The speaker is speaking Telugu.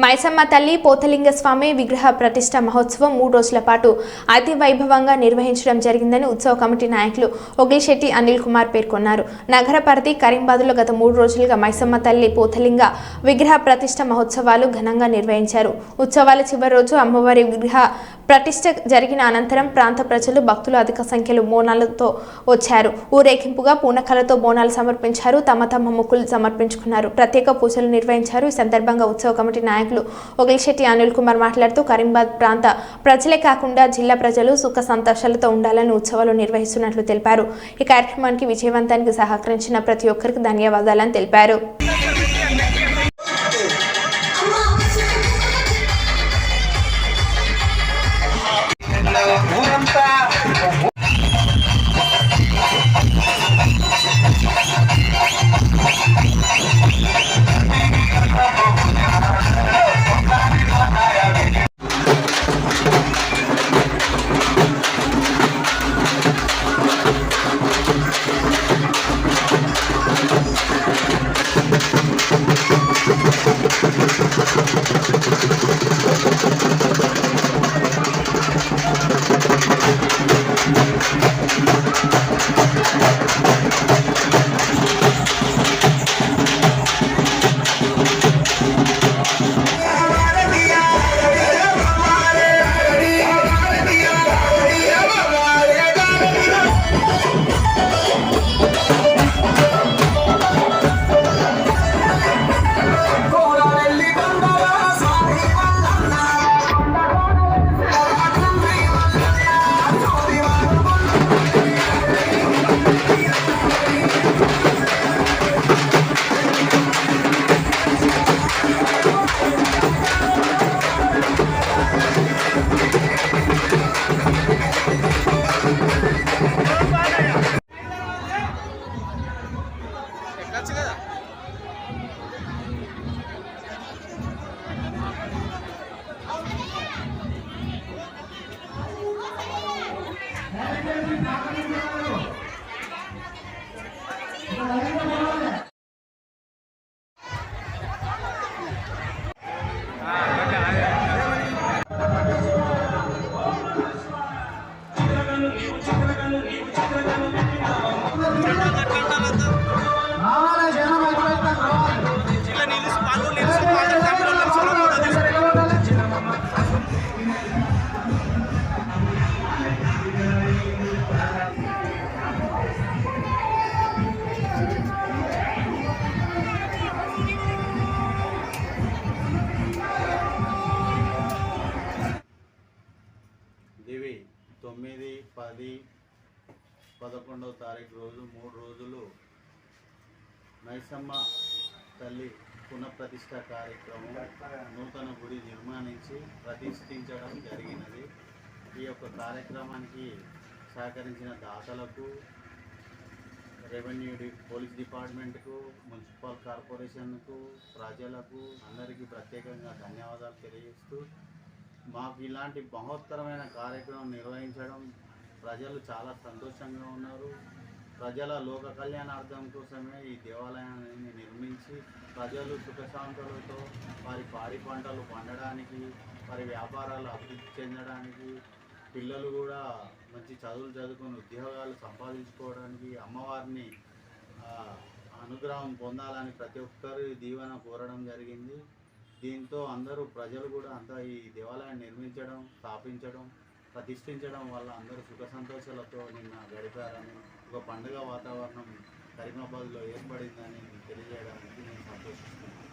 మైసమ్మ తల్లి పోతలింగ స్వామి విగ్రహ ప్రతిష్ట మహోత్సవం 3 రోజుల పాటు అతి వైభవంగా నిర్వహించడం జరిగిందని ఉత్సవ కమిటీ నాయకులు ఒగిలిశెట్టి అనిల్ కుమార్ పేర్కొన్నారు. నగర పరిధి కరీంబాద్లో గత 3 రోజులుగా మైసమ్మ తల్లి పోతలింగ విగ్రహ ప్రతిష్ట మహోత్సవాలు ఘనంగా నిర్వహించారు. ఉత్సవాల చివరి రోజు అమ్మవారి విగ్రహ ప్రతిష్ట జరిగిన అనంతరం ప్రాంత ప్రజలు భక్తులు అధిక సంఖ్యలో బోనాలతో వచ్చారు. ఊరేగింపుగా పూనకాలతో బోనాలు సమర్పించారు. తమ మొక్కులు సమర్పించుకున్నారు. ప్రత్యేక పూజలు నిర్వహించారు. ఈ సందర్భంగా ఉత్సవ కమిటీ నాయకులు ఒగిలిశెట్టి అనిల్ కుమార్ మాట్లాడుతూ కరీంబాద్ ప్రాంత ప్రజలే కాకుండా జిల్లా ప్రజలు సుఖ సంతోషాలతో ఉండాలని ఉత్సవాలు నిర్వహిస్తున్నట్లు తెలిపారు. ఈ కార్యక్రమానికి విజయవంతానికి సహకరించిన ప్రతి ఒక్కరికి ధన్యవాదాలని తెలిపారు. దివి 9, 10, 11వ తారీఖు రోజు 3 రోజులు మైసమ్మ తల్లి పునఃప్రతిష్ఠ కార్యక్రమం నూతన గుడి నిర్మాణించి ప్రతిష్ఠించడం జరిగినది. ఈ యొక్క కార్యక్రమానికి సహకరించిన దాతలకు, రెవెన్యూ పోలీస్ డిపార్ట్మెంట్కు, మున్సిపల్ కార్పొరేషన్కు, ప్రజలకు అందరికీ ప్రత్యేకంగా ధన్యవాదాలు తెలియజేస్తూ మాకు ఇలాంటి మహోత్తరమైన కార్యక్రమం నిర్వహించడం ప్రజలు చాలా సంతోషంగా ఉన్నారు. ప్రజల లోక కళ్యాణార్థం కోసమే ఈ దేవాలయాన్ని నిర్మించి ప్రజలు సుఖశాంతులతో వారి పాడి పంటలు పండడానికి, వారి వ్యాపారాలు అభివృద్ధి చెందడానికి, పిల్లలు కూడా మంచి చదువులు చదువుకొని ఉద్యోగాలు సంపాదించుకోవడానికి, అమ్మవారిని అనుగ్రహం పొందాలని ప్రతి ఒక్కరు దీవెన కోరడం జరిగింది. దీంతో అందరూ ప్రజలు కూడా అంతా ఈ దేవాలయాన్ని నిర్మించడం, స్థాపించడం, ప్రతిష్ఠించడం వల్ల అందరూ సుఖ సంతోషాలతో నిన్న గడిపారని, ఒక పండుగ వాతావరణం కరీమాబాద్లో ఏర్పడిందని తెలియజేయడానికి నేను సంతోషిస్తున్నాను.